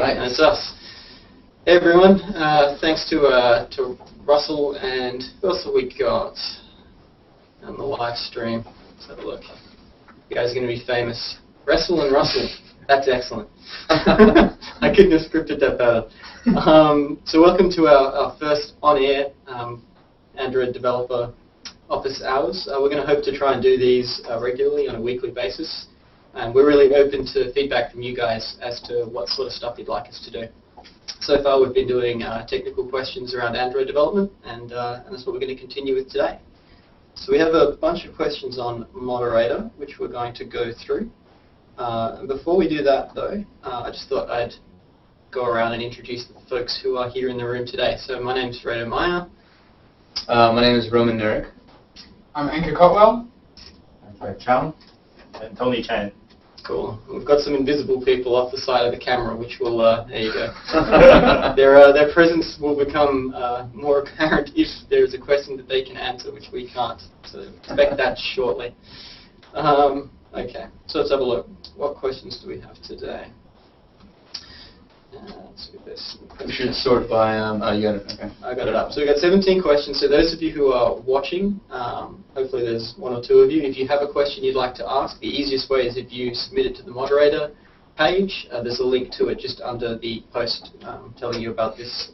Right, and it's us. Hey everyone, thanks to Russell and who else have we got on the live stream? Let's have a look. You guys are going to be famous. Wrestle and Russell. That's excellent. I couldn't have scripted that better. So welcome to our first on-air Android developer office hours. We're going to hope to try and do these regularly on a weekly basis. And we're really open to feedback from you guys as to what sort of stuff you'd like us to do. So far we've been doing technical questions around Android development, and that's what we're going to continue with today. So we have a bunch of questions on moderator, which we're going to go through. And before we do that though, I just thought I'd go around and introduce the folks who are here in the room today. So my name's Fredo Meyer. My name is Roman Nurek. I'm Anka Cotwell. I'm Fred Chow. And Tony Chan. Cool. We've got some invisible people off the side of the camera, which will, there you go. Their presence will become more apparent if there's a question that they can answer, which we can't. So expect that shortly. Okay, so let's have a look. What questions do we have today? Let's do this. We should sort by, you got it, okay. I got it up. So we've got 17 questions. So those of you who are watching, hopefully there's one or two of you. If you have a question you'd like to ask, the easiest way is if you submit it to the moderator page. There's a link to it just under the post telling you about this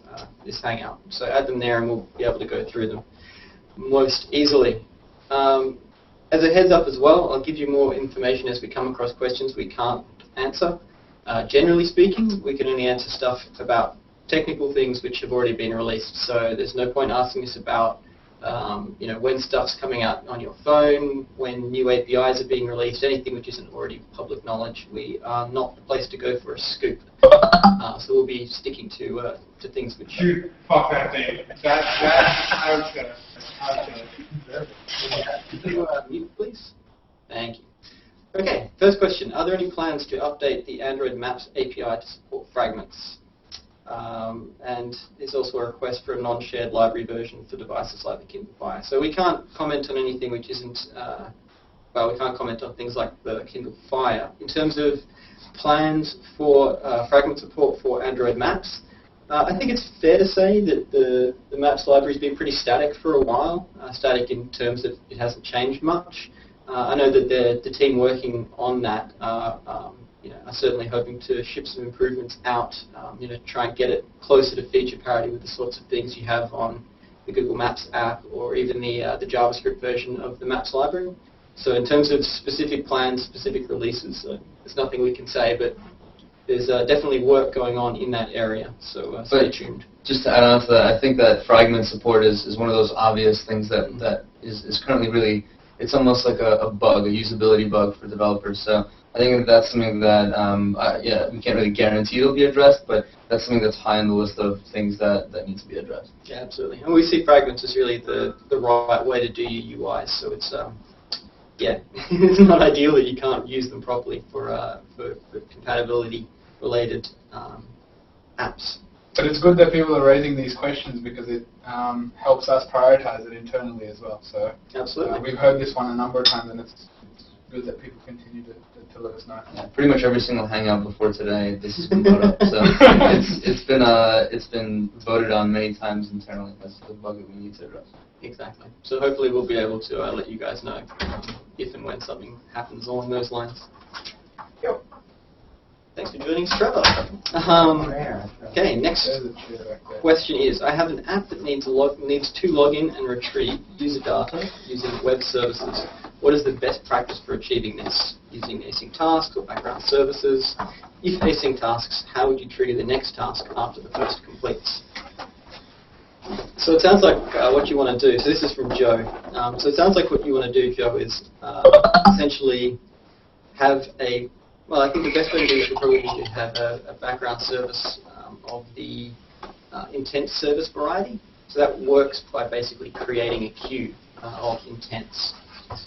Hangout. So add them there and we'll be able to go through them most easily. As a heads up as well, I'll give you more information as we come across questions we can't answer. Generally speaking, we can only answer stuff about technical things which have already been released. So there's no point asking us about when stuff's coming out on your phone, when new APIs are being released, anything which isn't already public knowledge. We are not the place to go for a scoop. So we'll be sticking to things which... Shoot, fuck that thing. I was gonna. Mute, please. Thank you. Okay, first question. Are there any plans to update the Android Maps API to support fragments? And there's also a request for a non-shared library version for devices like the Kindle Fire. So we can't comment on anything which isn't, we can't comment on things like the Kindle Fire. In terms of plans for fragment support for Android Maps, I think it's fair to say that the Maps library's been pretty static for a while, static in terms of it hasn't changed much. I know that the team working on that are certainly hoping to ship some improvements out, try and get it closer to feature parity with the sorts of things you have on the Google Maps app or even the JavaScript version of the Maps library. So in terms of specific plans, specific releases, there's nothing we can say, but there's definitely work going on in that area, so stay tuned. Just to add on to that, I think that fragment support is one of those obvious things that is currently really, it's almost like a bug, a usability bug for developers. So I think that's something that, we can't really guarantee it'll be addressed, but that's something that's high on the list of things that need to be addressed. Yeah, absolutely. And we see fragments as really the right way to do your UI. So it's, it's not ideal that you can't use them properly for compatibility-related apps. But it's good that people are raising these questions because it helps us prioritize it internally as well. So absolutely. We've heard this one a number of times, and it's good that people continue to let us know. Yeah, pretty much every single Hangout before today, this has been brought up. So it's been voted on many times internally. That's the bug that we need to address. Exactly. So hopefully we'll be able to let you guys know if and when something happens along those lines. Yep. Thanks for joining us, Trevor. Okay, next question is, I have an app that needs to log in and retrieve user data using web services. What is the best practice for achieving this? Using async tasks or background services? If async tasks, how would you trigger the next task after the first completes? So it sounds like what you want to do, so this is from Joe. So it sounds like what you want to do, Joe, is essentially have I think the best way to do it would probably be to have a background service of the intent service variety. So that works by basically creating a queue of intents.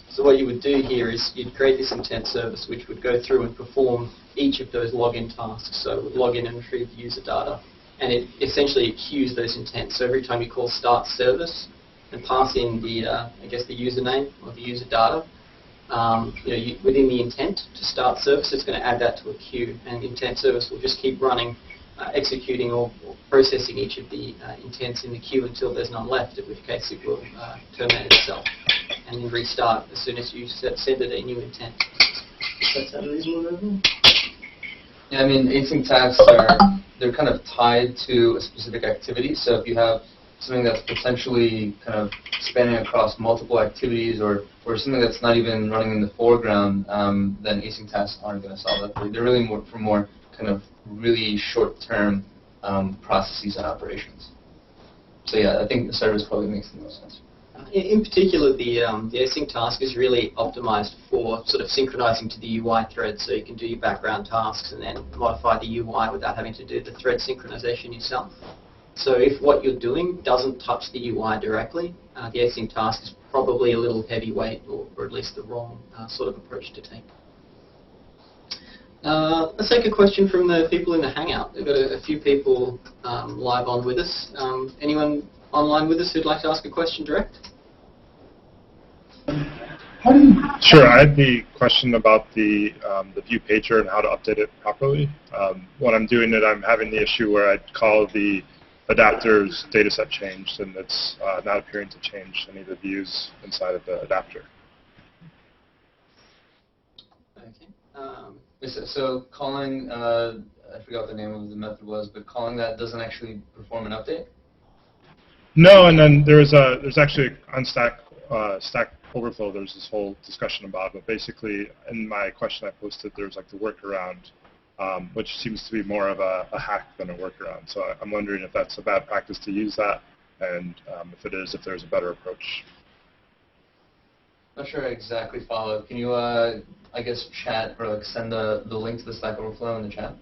So what you would do here is you'd create this intent service which would go through and perform each of those login tasks. So it would log in and retrieve the user data. And it essentially queues those intents. So every time you call start service and pass in the username or the user data, within the intent to start service, it's going to add that to a queue, and the intent service will just keep running executing or processing each of the intents in the queue until there's none left, in which case it will terminate itself and then restart as soon as you send it a new intent. Does that sound reasonable? Yeah, I mean, async tasks they're kind of tied to a specific activity. So if you have something that's potentially kind of spanning across multiple activities, or something that's not even running in the foreground, then async tasks aren't going to solve that. They're really more for more kind of really short-term processes and operations. So yeah, I think the service probably makes the most sense. In particular, the async task is really optimized for sort of synchronizing to the UI thread, so you can do your background tasks and then modify the UI without having to do the thread synchronization yourself. So if what you're doing doesn't touch the UI directly, the async task is probably a little heavyweight, or at least the wrong sort of approach to take. Let's take a question from the people in the Hangout. We've got a few people live on with us. Anyone online with us who'd like to ask a question direct? Sure. I had the question about the Viewpager and how to update it properly. When I'm doing it, I'm having the issue where I call the adapter's dataset changed, and it's not appearing to change any of the views inside of the adapter. Okay. So calling, I forgot what the name of the method was, but calling that doesn't actually perform an update? No, and then there's actually on Stack Overflow, there's this whole discussion about it, but basically in my question I posted, there's like the workaround, which seems to be more of a hack than a workaround. So I'm wondering if that's a bad practice to use that, and if it is, if there's a better approach. Not sure I exactly follow. Can you, I guess, chat or like send the link to the Stack Overflow in the chat,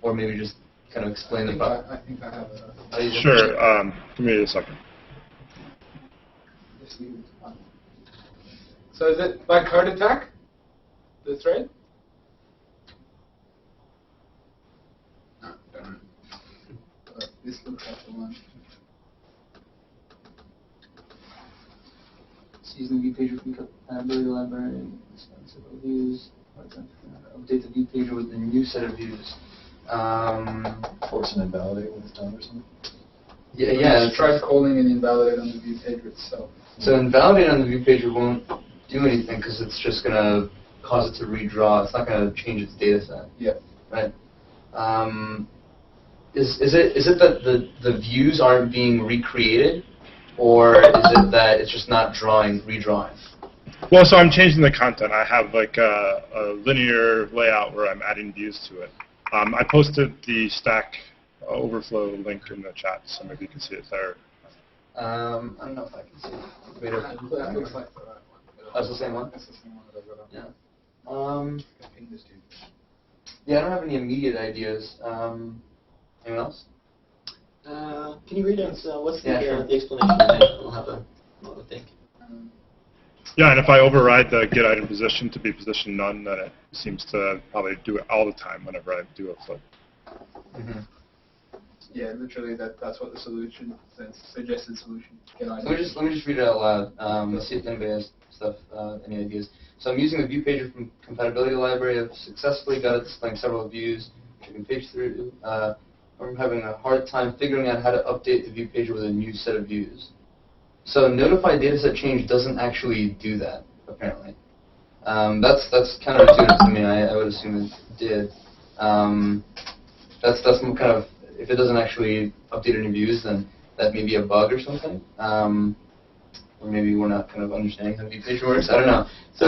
or maybe just kind of explain the problem? I think I have Oh, Sure. Give me a second. So is it like heart attack, the thread? No, don't know. This looks like the one. It's using the Viewpager from compatibility library, several views, update the Viewpager with the new set of views. Force and invalidate when it's done or something? Yeah. Try calling and invalidate on the Viewpager itself. So invalidate on the Viewpager won't do anything because it's just going to cause it to redraw. It's not going to change its data set. Yeah. Right. Is it that the views aren't being recreated, or is it that it's just not redrawing? Well, so I'm changing the content. I have like a linear layout where I'm adding views to it. I posted the Stack Overflow link in the chat, so maybe you can see it there. I don't know if I can see it. Wait, That looks like the right one. that's the same one? That's the same one that I've got up. Yeah. I pinged this to you. Yeah, I don't have any immediate ideas. Anyone else? Can you read out what's the, Sure. the explanation? We'll have a think. Yeah, and if I override the get item position to be position none, then it seems to probably do it all the time whenever I do a flip. Mm-hmm. Yeah, literally that's what the solution, the suggested solution. Let me just read it out loud. Let's see if anybody has any ideas. So I'm using the Viewpager from compatibility library. I've successfully got it displaying several views, which I can page through. I'm having a hard time figuring out how to update the Viewpager with a new set of views. So notify dataset change doesn't actually do that, apparently. That's counterintuitive to me. I would assume it did. That's kind of, if it doesn't actually update any views, then that may be a bug or something. Or maybe we're not kind of understanding how Viewpager works. I don't know. So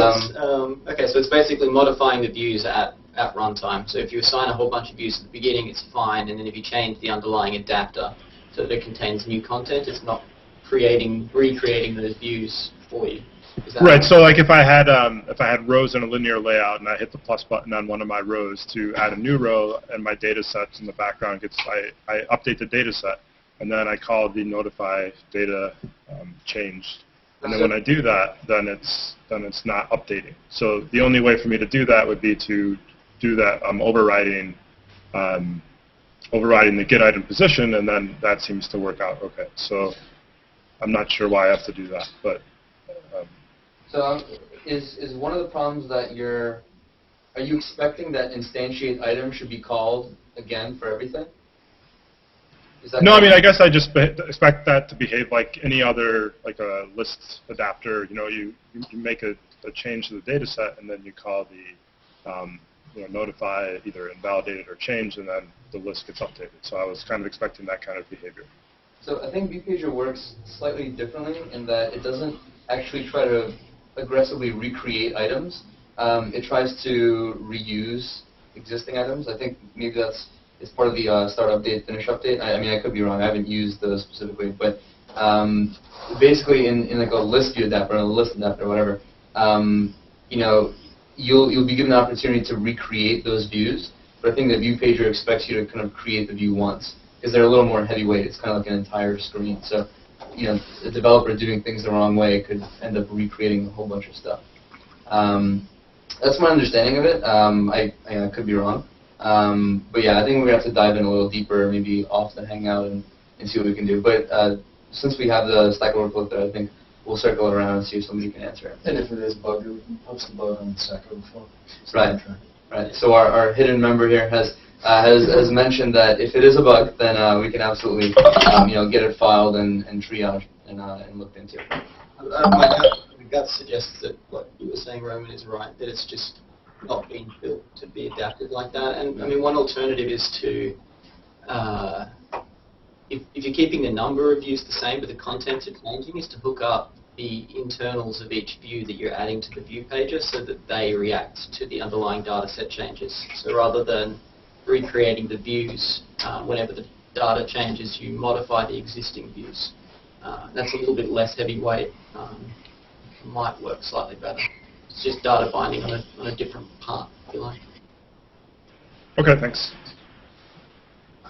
okay, so it's basically modifying the views at runtime. So if you assign a whole bunch of views at the beginning, it's fine, and then if you change the underlying adapter so that it contains new content, it's not recreating those views for you. Right. So like if I had rows in a linear layout and I hit the plus button on one of my rows to add a new row, and my data sets in the background I update the data set, and then I call the notify data changed. And then when I do that, then it's not updating. So the only way for me to do that would be to do that overriding the get item position, and then that seems to work out okay. So I'm not sure why I have to do that, but. So is one of the problems that are you expecting that instantiate item should be called again for everything? Is that No, I correct? mean, I guess I just expect that to behave like any other, like a list adapter. You know, you make a change to the data set, and then you call the, notify, either invalidate it or change, and then the list gets updated. So I was kind of expecting that kind of behavior. So I think Viewpager works slightly differently in that it doesn't actually try to aggressively recreate items. It tries to reuse existing items. I think maybe it's part of the start update, finish update. I mean, I could be wrong. I haven't used those specifically, but basically in like a list view adapter or a list adapter or whatever, you'll be given the opportunity to recreate those views. But I think that Viewpager expects you to kind of create the view once, because they're a little more heavyweight. It's kind of like an entire screen. So, a developer doing things the wrong way could end up recreating a whole bunch of stuff. That's my understanding of it. I could be wrong. But yeah, I think we're going to have to dive in a little deeper, maybe off the Hangout and see what we can do. But since we have the Stack Overflow thread, I think we'll circle it around and see if somebody can answer it. And if it is bugged, we can post the bug on Stack Overflow. Right. Right. So our hidden member here has mentioned that if it is a bug, then we can absolutely get it filed and triaged and looked into. My gut suggests that what you were saying, Roman, is right, that it's just not being built to be adapted like that. And I mean, one alternative is to, if you're keeping the number of views the same but the contents are changing, is to hook up the internals of each view that you're adding to the Viewpager so that they react to the underlying data set changes. So rather than recreating the views, whenever the data changes, you modify the existing views. That's a little bit less heavyweight. Might work slightly better. It's just data binding on a different part, if you like. Okay, thanks.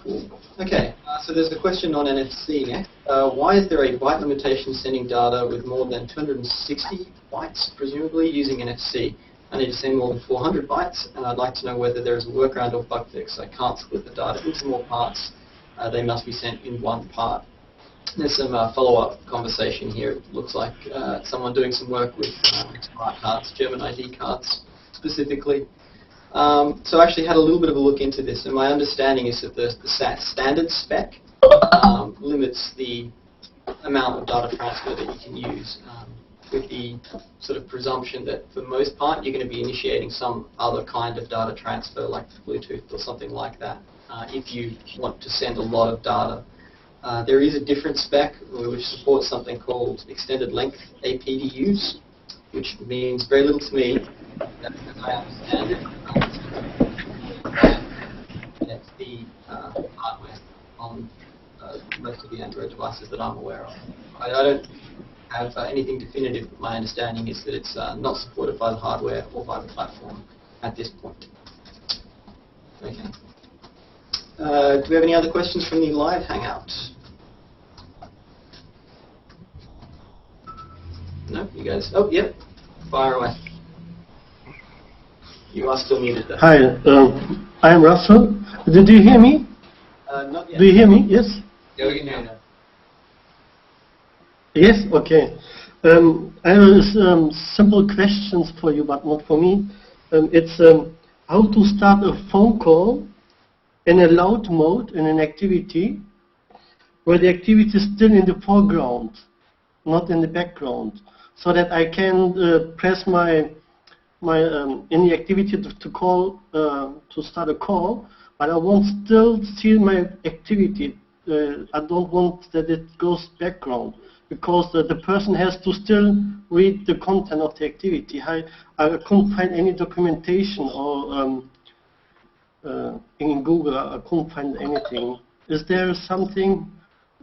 Cool. Okay, so there's a question on NFC next. Why is there a byte limitation sending data with more than 260 bytes, presumably, using NFC? I need to send more than 400 bytes, and I'd like to know whether there is a workaround or bug fix. I can't split the data into more parts. They must be sent in one part. There's some follow-up conversation here. It looks like someone doing some work with smart cards, German ID cards specifically. So I actually had a little bit of a look into this, and my understanding is that the standard spec limits the amount of data transfer that you can use, with the sort of presumption that for the most part you're going to be initiating some other kind of data transfer, like Bluetooth or something like that, if you want to send a lot of data. There is a different spec which supports something called extended length APDUs, which means very little to me, as I understand it. It's the hardware on most of the Android devices that I'm aware of. I don't have anything definitive, but my understanding is that it's not supported by the hardware or by the platform at this point. Okay. Do we have any other questions from the live Hangout? No, you guys. Oh, yep. Fire away. You are still muted, though. Hi, I am Russell. Did you hear me? Not yet. Do you hear me? Yes? Yeah, we can hear you now. Yes? Okay. I have simple questions for you, but not for me. It's how to start a phone call in a loud mode in an activity where the activity is still in the foreground, not in the background, so that I can press my in the activity to start a call, but I want still see my activity. I don't want that it goes background, because the person has to still read the content of the activity. I couldn't find any documentation or in Google. I couldn't find anything. Is there something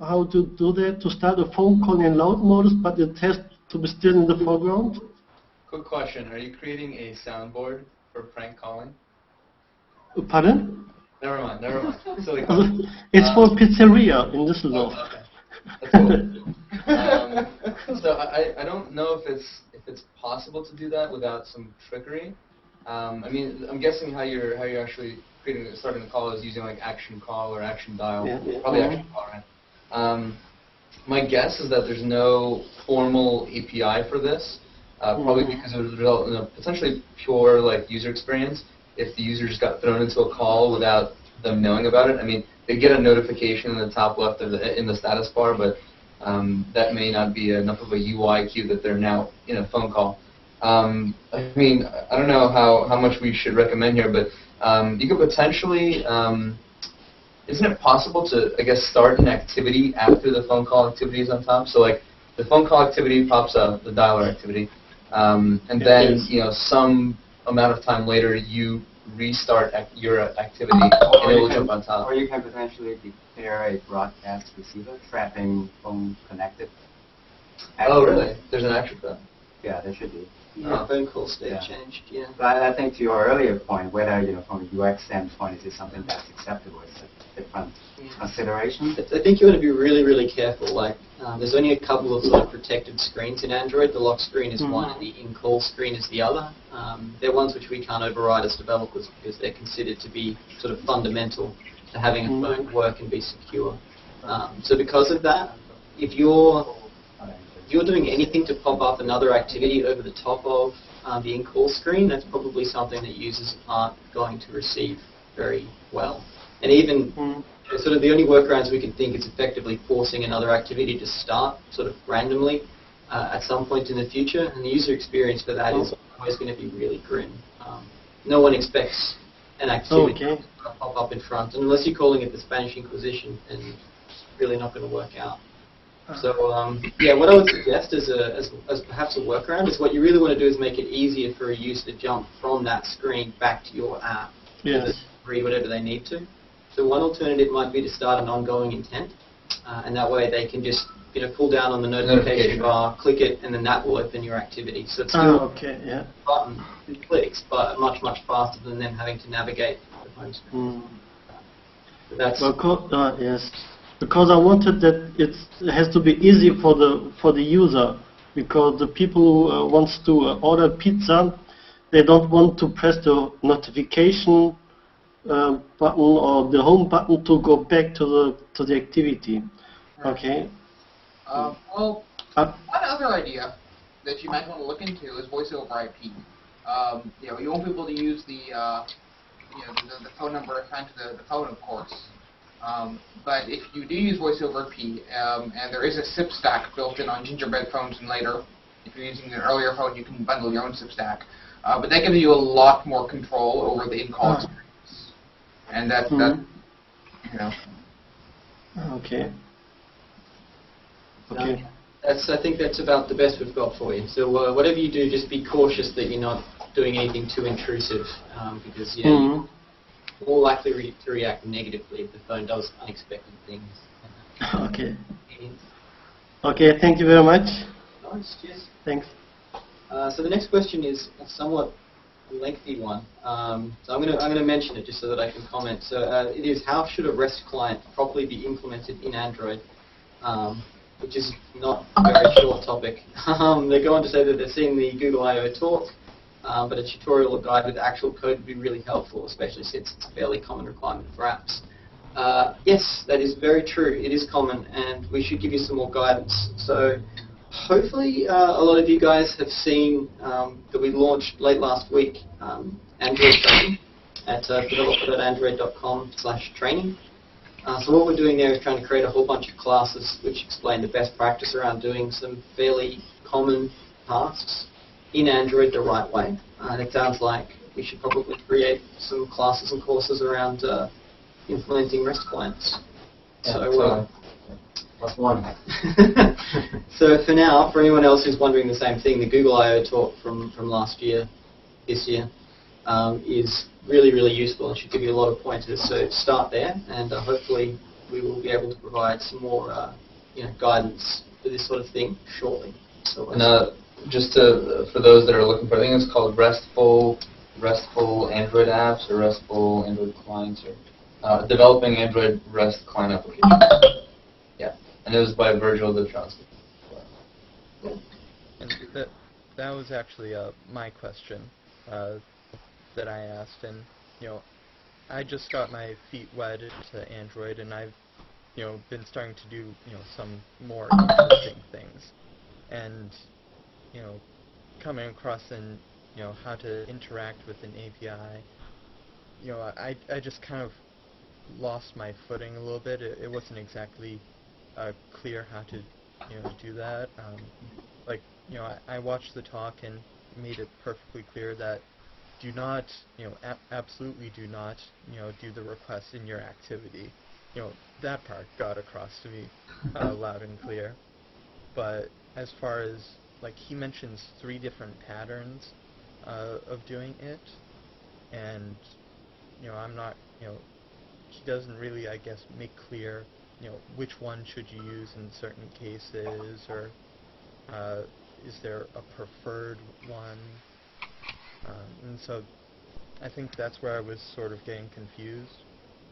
how to do that, to start a phone call in loud mode, but it has to be still in the foreground? Quick question. Are you creating a soundboard for prank calling? Pardon? Never mind. Silly question. It's for pizzeria in Düsseldorf. Oh, okay. That's cool. So I don't know if it's possible to do that without some trickery. I mean, I'm guessing how you're actually starting the call is using like action call or action dial. Yeah. Probably action call, right? My guess is that there's no formal API for this. Probably because it would result in a potentially pure like user experience if the user just got thrown into a call without them knowing about it. I mean, they get a notification in the top left of in the status bar, but that may not be enough of a UI cue that they're now in a phone call. I mean, I don't know how much we should recommend here, but you could potentially, isn't it possible to, I guess, start an activity after the phone call activity is on top? So like the phone call activity pops up, the dialer activity, and then some amount of time later you restart your activity and it will jump on top. Or you can potentially declare a broadcast receiver trapping phone connected. Oh, really? There's an action for that? Yeah, there should be. Yeah, phone call state changed, yeah. But I think to your earlier point, whether from a UX standpoint, is it something that's acceptable? It's a different consideration. I think you want to be really, really careful. Like, there's only a couple of sort of protected screens in Android. The lock screen is one, and the in-call screen is the other. They're ones which we can't override as developers because they're considered to be sort of fundamental to having a phone work and be secure. So because of that, if you're doing anything to pop up another activity over the top of the in-call screen, that's probably something that users aren't going to receive very well. And even sort of the only workarounds we can think is effectively forcing another activity to start sort of randomly at some point in the future, and the user experience for that is always going to be really grim. No one expects an activity to pop up in front, and unless you're calling it the Spanish Inquisition, then it's really not going to work out. So yeah, what I would suggest as perhaps a workaround is what you really want to do is make it easier for a user to jump from that screen back to your app to read whatever they need to. So one alternative might be to start an ongoing intent, and that way they can just pull down on the notification bar, click it, and then that will open your activity. So it's still a button and clicks, but much faster than them having to navigate the home screen. So that's yes. Because I wanted that it has to be easy for the user, because the people who wants to order pizza, they don't want to press the notification button or the home button to go back to the activity. Okay. Well, one other idea that you might want to look into is voice over IP. You want people to use the phone number assigned to the phone, of course. But if you do use voice over IP, and there is a SIP stack built in on Gingerbread phones, and later, if you're using an earlier phone, you can bundle your own SIP stack. But that gives you a lot more control over the in-call experience. And that's Okay. I think that's about the best we've got for you. So whatever you do, just be cautious that you're not doing anything too intrusive, because you're more likely to react negatively if the phone does unexpected things. Okay. Okay, thank you very much. Nice, cheers. Thanks. So the next question is a somewhat lengthy one. So I'm going to mention it just so that I can comment. So it is, how should a REST client properly be implemented in Android? Which is not a very short topic. They go on to say that they're seeing the Google I/O talk, but a tutorial or guide with actual code would be really helpful, especially since it's a fairly common requirement for apps. Yes, that is very true. It is common, and we should give you some more guidance. So hopefully a lot of you guys have seen that we launched late last week Android training at developer.android.com/training. So what we're doing there is trying to create a whole bunch of classes which explain the best practice around doing some fairly common tasks in Android the right way. And it sounds like we should probably create some classes and courses around implementing REST clients. Yeah, Plus one. So for now, for anyone else who's wondering the same thing, the Google I/O talk from last year, this year, is really, really useful and should give you a lot of pointers. So start there, and hopefully we will be able to provide some more guidance for this sort of thing shortly. So, just for those that are looking for, I think it's called RESTful Android apps or RESTful Android clients, or developing Android REST client applications. Yeah, and it was by Virgil Detronsky. And that was actually my question that I asked, and I just got my feet wet into Android, and I've been starting to do some more interesting things, and coming across and how to interact with an API. I just kind of lost my footing a little bit. It wasn't exactly clear how to do that. Like I watched the talk and made it perfectly clear that do not absolutely do not do the request in your activity. That part got across to me loud and clear. But as far as like he mentions 3 different patterns of doing it, and I'm not he doesn't really, I guess, make clear which one should you use in certain cases, or is there a preferred one? And so I think that's where I was sort of getting confused.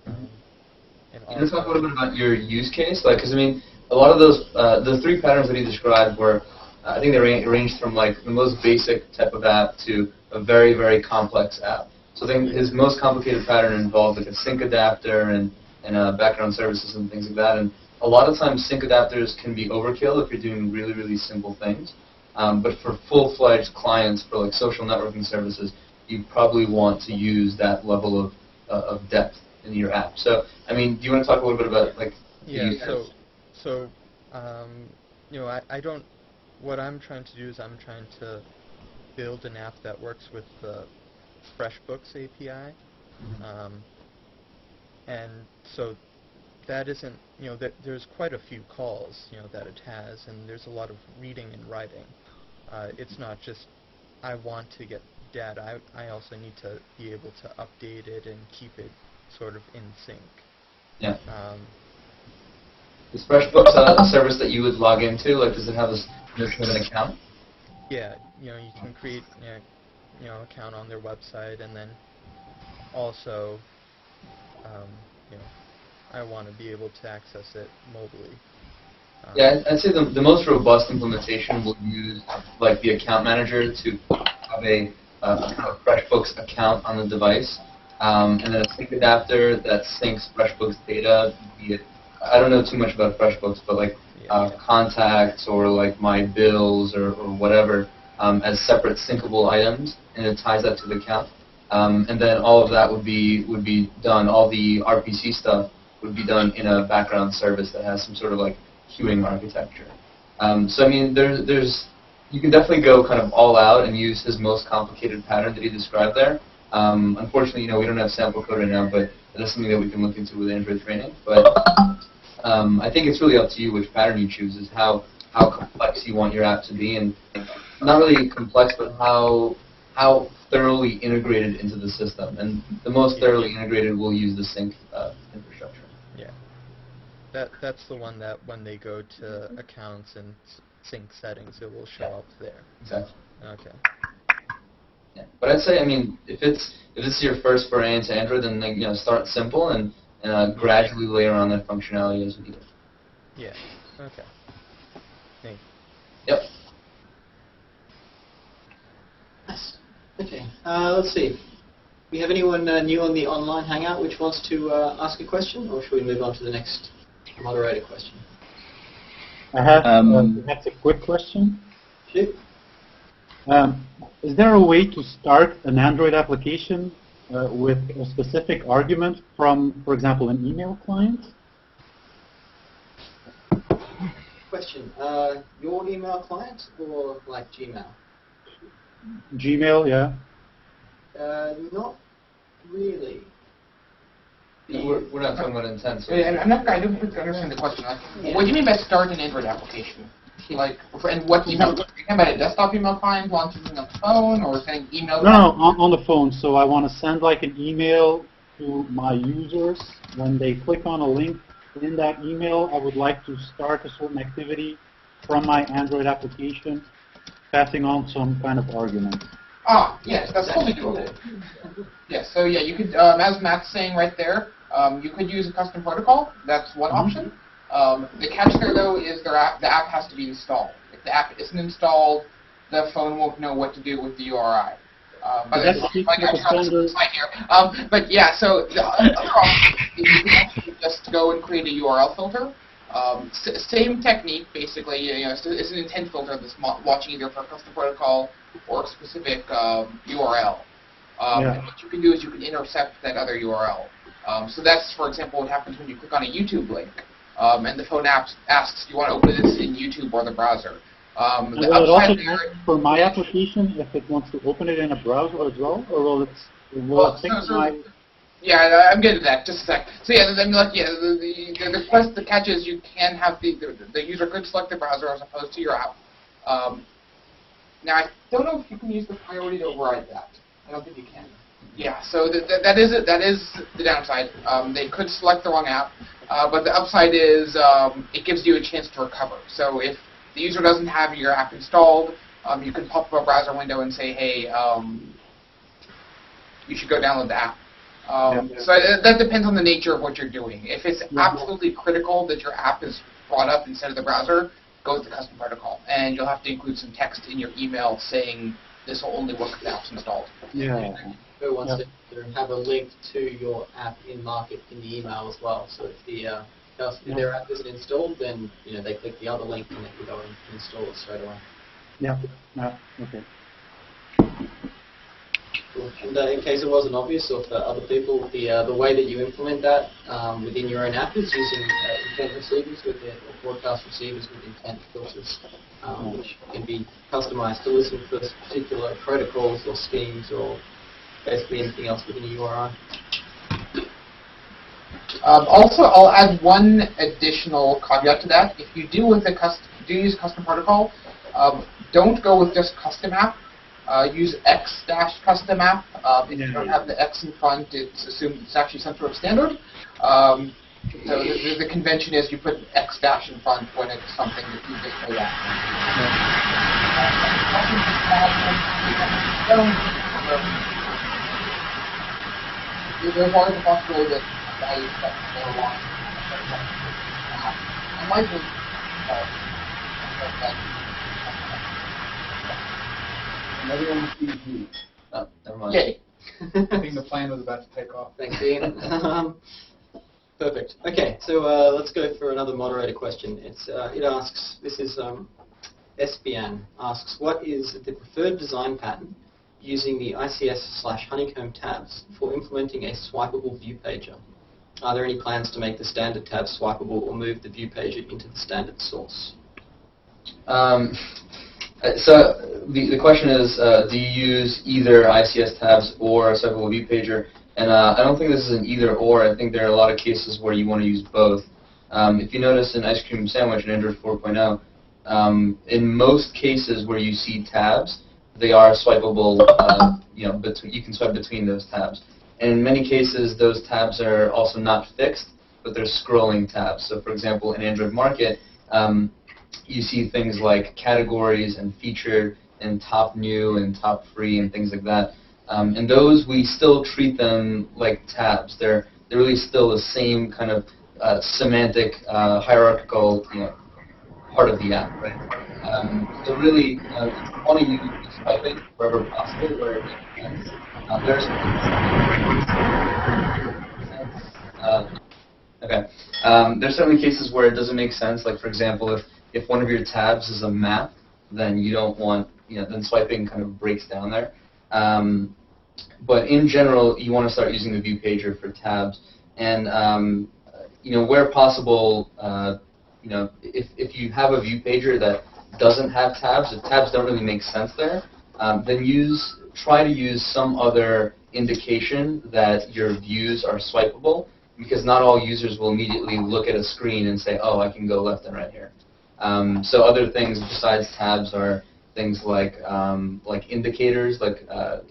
Can you talk a little bit about your use case? Like, because I mean, a lot of those, the 3 patterns that he described were, I think they ranged from like the most basic type of app to a very, very complex app. So I think his most complicated pattern involved like a sync adapter and background services and things like that. And a lot of times sync adapters can be overkill if you're doing really, really simple things. But for full-fledged clients, for like social networking services, you probably want to use that level of depth in your app. So, I mean, do you want to talk a little bit about like? Yeah. I don't. What I'm trying to do is I'm trying to build an app that works with the FreshBooks API, and so that isn't. There's quite a few calls that it has, and there's a lot of reading and writing. It's not just I want to get data. I also need to be able to update it and keep it sort of in sync. Yeah. Is FreshBooks a service that you would log into? Like, does it have an account? Yeah. You can create account on their website, and then also I want to be able to access it mobily. Yeah, I'd say the most robust implementation will use like the account manager to have a kind of FreshBooks account on the device, and then a sync adapter that syncs FreshBooks data. Be it, I don't know too much about FreshBooks, but like contacts or like my bills or whatever as separate syncable items, and it ties that to the account. And then all of that would be done. All the RPC stuff would be done in a background service that has some sort of like queuing architecture. So I mean, you can definitely go kind of all out and use his most complicated pattern that he described there. Unfortunately, we don't have sample code right now, but that's something that we can look into with Android training. But I think it's really up to you which pattern you choose, is how complex you want your app to be, and not really complex, but how thoroughly integrated into the system. And the most thoroughly integrated will use the sync infrastructure. Yeah. That's the one that when they go to accounts and sync settings, it will show up there. Exactly. Okay. Yeah. But I'd say, I mean, if it's your first foray into Android, then start simple and gradually layer on that functionality as needed. Yeah. Okay. Thanks. Yep. Nice. Okay. Let's see. We have anyone new on the online hangout which wants to ask a question, or should we move on to the next moderator question? I have perhaps a quick question. Shoot. Is there a way to start an Android application with a specific argument from, for example, an email client? Question. Your email client or like Gmail? Gmail, yeah. Not really. We're not talking about intent. So I don't understand the question. What do you mean by start an Android application? Like, and what email? Are you talking about a desktop email client launching on the phone, or sending email? No, on the phone. So I want to send like an email to my users. When they click on a link in that email, I would like to start a certain activity from my Android application, passing on some kind of argument. Ah, yes, that's totally doable. Yes, so yeah, you could, as Matt's saying right there, you could use a custom protocol. That's one option. The catch there, though, is the app has to be installed. If the app isn't installed, the phone won't know what to do with the URI. But yeah, so the other option is you can actually just go and create a URL filter. Same technique, basically. It's an intent filter that's watching either for a custom protocol or a specific URL. And what you can do is you can intercept that other URL. So that's, for example, what happens when you click on a YouTube link, and the phone app asks, do you want to open this in YouTube or the browser? Will it also ask for my application if it wants to open it in a browser as well, or will it think my... Yeah, I'm getting to that. Just a sec. So yeah, I mean, like, yeah, the catch is you can have the user could select the browser as opposed to your app. Now I don't know if you can use the priority to override that. I don't think you can. Yeah, so that is the downside. They could select the wrong app, but the upside is it gives you a chance to recover. So if the user doesn't have your app installed, you can pop up a browser window and say, hey, you should go download the app. So that depends on the nature of what you're doing. If it's absolutely critical that your app is brought up instead of the browser, go with the custom protocol. And you'll have to include some text in your email saying this will only work if the app's installed. Go one step further and have a link to your app in market in the email as well. So if their app isn't installed, then they click the other link and it can go and install it straight away. Okay. Cool. And in case it wasn't obvious, or for other people, the way that you implement that within your own app is using intent receivers or broadcast receivers with intent filters, which can be customized to listen for particular protocols or schemes or basically anything else within a URI. Also, I'll add one additional caveat to that. If you do use custom protocol, don't go with just custom app. Use X-custom app. If you don't have the X in front, it's assumed it's actually some sort of standard. So the convention is you put X dash in front when it's something that you just pay that. There's always a possibility that values that they want. I might just Everyone sees me. Oh, never mind. Yay. I think the plane was about to take off. Thanks, Ian. Perfect. Okay, so let's go for another moderator question. It asks, this is SBN, asks, what is the preferred design pattern using the ICS/honeycomb tabs for implementing a swipeable Viewpager? Are there any plans to make the standard tab swipeable or move the Viewpager into the standard source? So the question is, do you use either ICS tabs or a swipeable Viewpager? And I don't think this is an either-or. I think there are a lot of cases where you want to use both. If you notice in Ice Cream Sandwich in Android 4.0, in most cases where you see tabs, they are swipeable. You can swipe between those tabs. And in many cases, those tabs are also not fixed, but they're scrolling tabs. So, for example, in Android Market, you see things like categories and featured and top new and top free and things like that. And those, we still treat them like tabs. They're really still the same kind of semantic, hierarchical part of the app, right? So really, you want to use swiping wherever possible, where it makes sense. There's certainly cases where it doesn't make sense. Like, for example, if one of your tabs is a map, then you don't want, then swiping kind of breaks down there. But in general, you want to start using the Viewpager for tabs. And where possible, if you have a Viewpager that doesn't have tabs, if tabs don't really make sense there, then try to use some other indication that your views are swipeable, because not all users will immediately look at a screen and say, oh, I can go left and right here. So other things besides tabs are things like indicators,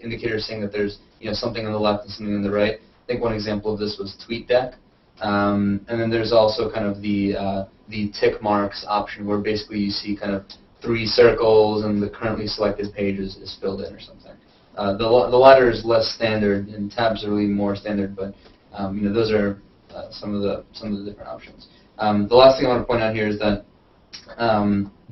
indicators saying that there's something on the left and something on the right. I think one example of this was TweetDeck. And then there's also kind of the tick marks option, where basically you see kind of 3 circles and the currently selected page is filled in or something. The latter is less standard, and tabs are really more standard, but those are some of the different options. The last thing I want to point out here is that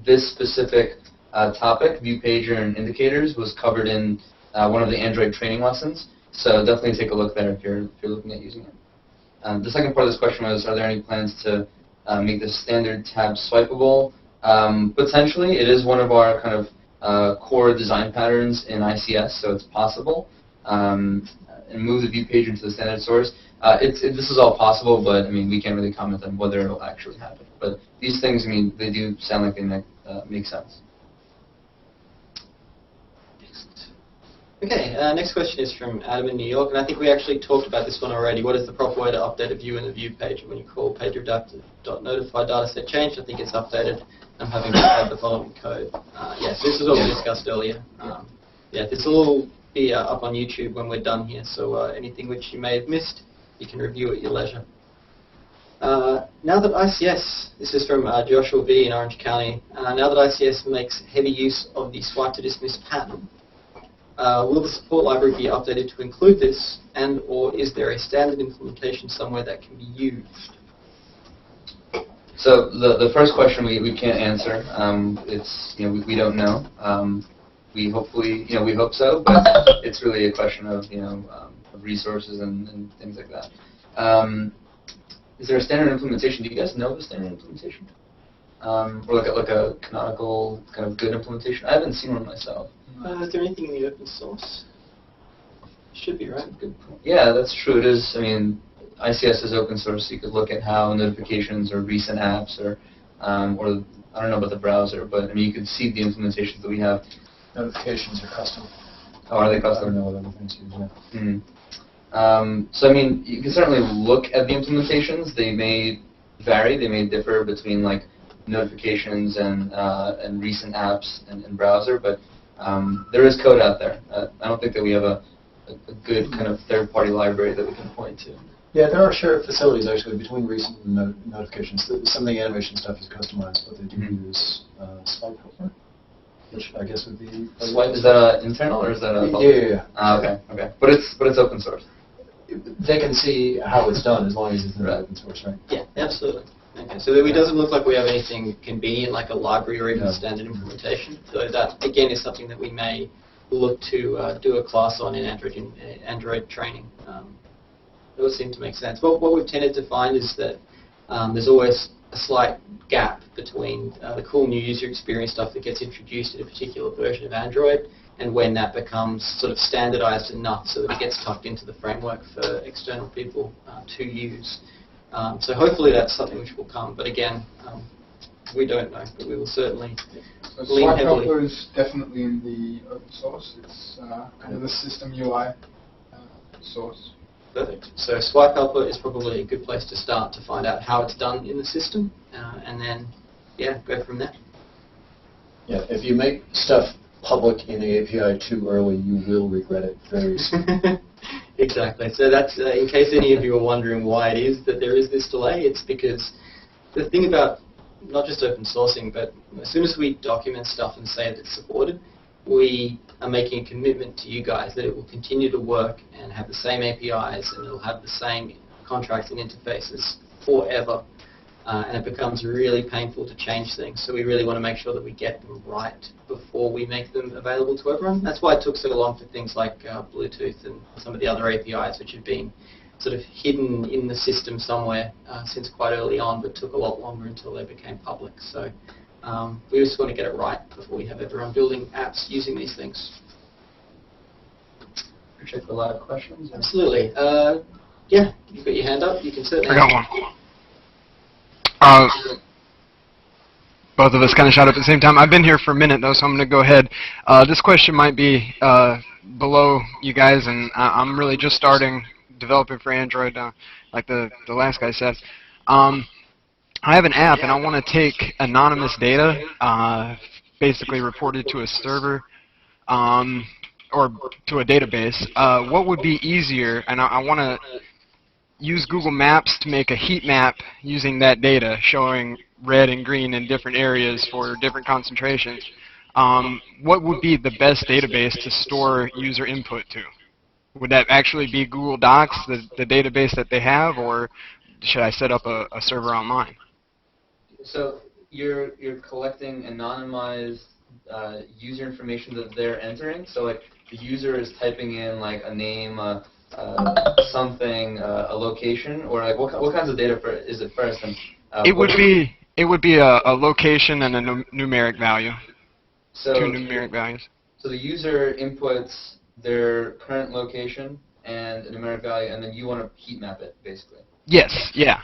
this specific topic, Viewpager and indicators, was covered in one of the Android training lessons. So definitely take a look there if you're looking at using it. The second part of this question was, are there any plans to make the standard tab swipeable? Potentially. It is one of our kind of core design patterns in ICS, so it's possible. and move the Viewpager into the standard source. This is all possible, but I mean, we can't really comment on whether it'll actually happen. But these things, I mean, they do sound like they make sense. Okay, next question is from Adam in New York, and I think we actually talked about this one already. What is the proper way to update a view in the Viewpager when you call pageReductor.notify dataset changed? I think it's updated. I'm having to add the following code. Yes, this is what we discussed earlier. Yeah, this will all be up on YouTube when we're done here, so anything which you may have missed, you can review at your leisure. Now that ICS, this is from Joshua V in Orange County, now that ICS makes heavy use of the swipe to dismiss pattern, will the support library be updated to include this, and or is there a standard implementation somewhere that can be used? So the first question we can't answer. It's we don't know. We hopefully we hope so, but it's really a question of of resources and things like that. Is there a standard implementation? Do you guys know the standard implementation? Or like a canonical kind of good implementation? I haven't seen one myself. Is there anything in the open source? Should be, right? Good point. Yeah, that's true. It is. I mean, ICS is open source, so you could look at how notifications or recent apps or I don't know about the browser, but I mean, you could see the implementations that we have. Notifications are custom. Oh, are they I custom? don't know what other things use, yeah. So I mean, you can certainly look at the implementations. They may vary. They may differ between like notifications and recent apps and browser, but there is code out there. I don't think that we have a good kind of third-party library that we can point to. Yeah, there are shared facilities actually between recent notifications. Some of the animation stuff is customized, but they do use Swipe Helper, which I guess would be. Swipe, is that internal or is that a public? Yeah. Okay. But it's open source. They can see how it's done as long as it's in open source, right? Yeah, absolutely. Okay, so it doesn't look like we have anything convenient like a library or even standard implementation. So that again is something that we may look to do a class on in Android training. It would seem to make sense. But what we've tended to find is that there's always a slight gap between the cool new user experience stuff that gets introduced in a particular version of Android and when that becomes sort of standardized enough so that it gets tucked into the framework for external people to use. So hopefully that's something which will come. But again, we don't know, but we will certainly lean Swipe heavily. Helper is definitely in the open source. It's kind of the system UI source. Perfect. So Swipe Helper is probably a good place to start to find out how it's done in the system, and then, yeah, go from there. Yeah, if you make stuff public in the API too early, you will regret it very soon. Exactly. So that's, in case any of you are wondering why it is that there is this delay, it's because the thing about not just open sourcing, but as soon as we document stuff and say that it's supported, we are making a commitment to you guys that it will continue to work and have the same APIs and it will have the same contracting interfaces forever. And it becomes really painful to change things. So we really want to make sure that we get them right before we make them available to everyone. That's why it took so long for things like Bluetooth and some of the other APIs which have been sort of hidden in the system somewhere since quite early on, but took a lot longer until they became public. So we just want to get it right before we have everyone building apps using these things. Appreciate the live questions. Absolutely. Yeah, you've got your hand up. You can certainly. I got one. Both of us kind of shot up at the same time. I've been here for a minute, though, so I'm going to go ahead. This question might be below you guys, and I'm really just starting developing for Android, like the last guy said. I have an app, and I want to take anonymous data, basically reported to a server or to a database. What would be easier, and I want to use Google Maps to make a heat map using that data, showing red and green in different areas for different concentrations. What would be the best database to store user input to? Would that actually be Google Docs, the database that they have, or should I set up a server online? So you're collecting anonymized user information that they're entering. So like the user is typing in like a name, something, a location, or like what kinds of data is it first? And it would be a location and a numeric value. So two numeric values. So the user inputs their current location and a numeric value, and then you want to heat map it, basically. Yes. Yeah.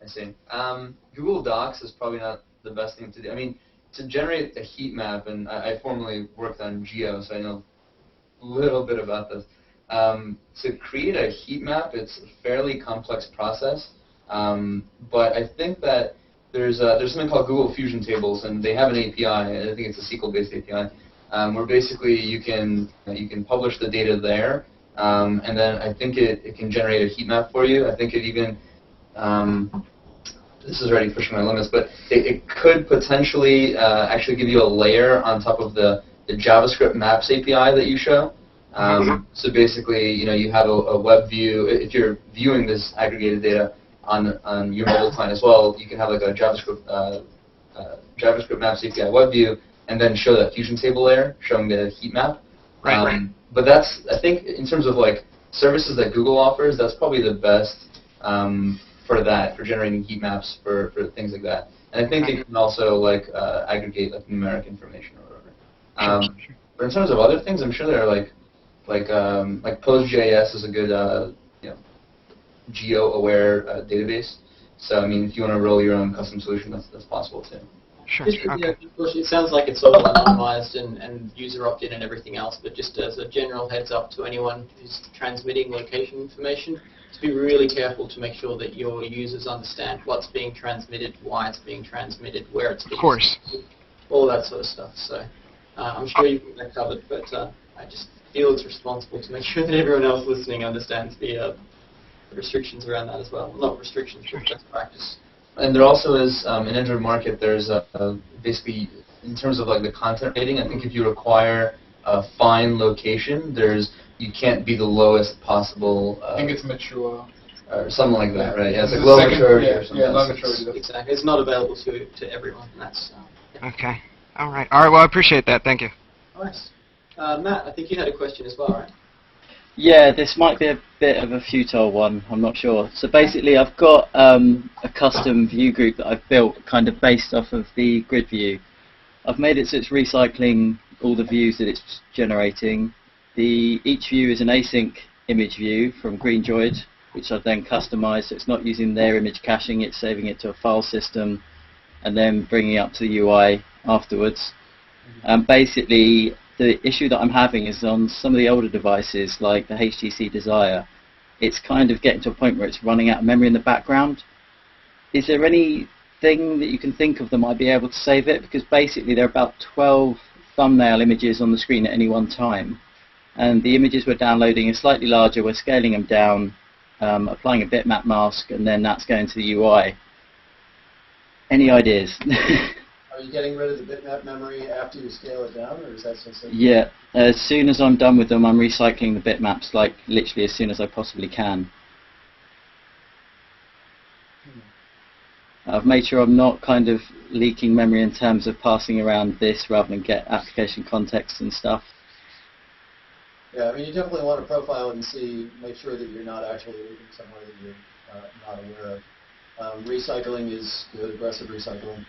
I see. Google Docs is probably not the best thing to do. I mean, to generate a heat map, and I formerly worked on Geo, so I know a little bit about this. To create a heat map, it's a fairly complex process, but I think that there's something called Google Fusion Tables, and they have an API. I think it's a SQL-based API, where basically you can publish the data there, and then I think it can generate a heat map for you. I think it even this is already pushing my limits, but it could potentially actually give you a layer on top of the JavaScript Maps API that you show. So basically, you have a web view. If you're viewing this aggregated data on your mobile client as well, you can have like a JavaScript Maps API web view, and then show that Fusion table layer showing the heat map. Right. But that's, I think, in terms of like services that Google offers, that's probably the best for that, for generating heat maps for things like that. And I think it can also like aggregate like numeric information or whatever. But in terms of other things, I'm sure there are like PostJS is a good geo-aware database. So I mean, if you want to roll your own custom solution, that's possible too. Sure. Just, of course, it sounds like it's all anonymized and user opt-in and everything else, but just as a general heads up to anyone who's transmitting location information, to be really careful to make sure that your users understand what's being transmitted, why it's being transmitted, where it's being transmitted, all that sort of stuff. So I'm sure you've got that covered, but I just feel it's responsible to make sure that everyone else listening understands the restrictions around that as well. Not restrictions, but best practice. And there also is, in Android Market, there's basically, in terms of like the content rating, I think if you require a fine location, you can't be the lowest possible. I think it's mature. Or something like that, right? Yeah, it's like The low second- maturity yeah, or something. yeah, low maturity. Exactly. It's not available to everyone. And that's Okay. All right. Well, I appreciate that. Thank you. nice. Matt, I think you had a question as well, right? Yeah, this might be a bit of a futile one, I'm not sure. So basically I've got a custom view group that I've built kind of based off of the grid view. I've made it so it's recycling all the views that it's generating. Each view is an async image view from GreenDroid, which I've then customized, so it's not using their image caching, it's saving it to a file system and then bringing it up to the UI afterwards. Basically, the issue that I'm having is on some of the older devices, like the HTC Desire, it's kind of getting to a point where it's running out of memory in the background. Is there anything that you can think of that might be able to save it? Because basically there are about 12 thumbnail images on the screen at any one time. And the images we're downloading are slightly larger, we're scaling them down, applying a bitmap mask, and then that's going to the UI. Any ideas? Are you getting rid of the bitmap memory after you scale it down, or is that so simple? Yeah, as soon as I'm done with them, I'm recycling the bitmaps, like literally as soon as I possibly can. I've made sure I'm not kind of leaking memory in terms of passing around this rather than get application context and stuff. Yeah, I mean, you definitely want to profile it and make sure that you're not actually leaving somewhere that you're not aware of. Recycling is good, aggressive recycling.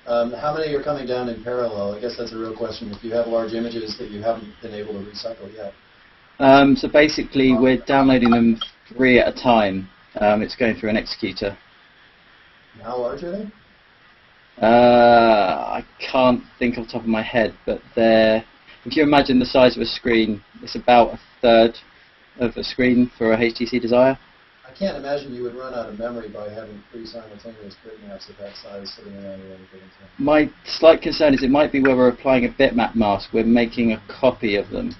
How many are coming down in parallel? I guess that's a real question. If you have large images that you haven't been able to recycle yet. So basically, we're downloading them 3 at a time. It's going through an executor. How large are they? I can't think off the top of my head, but if you imagine the size of a screen, it's about 1/3 of a screen for a HTC Desire. I can't imagine you would run out of memory by having 3 simultaneous bitmaps of that size sitting around at any given time. My slight concern is it might be where we're applying a bitmap mask, we're making a copy of them.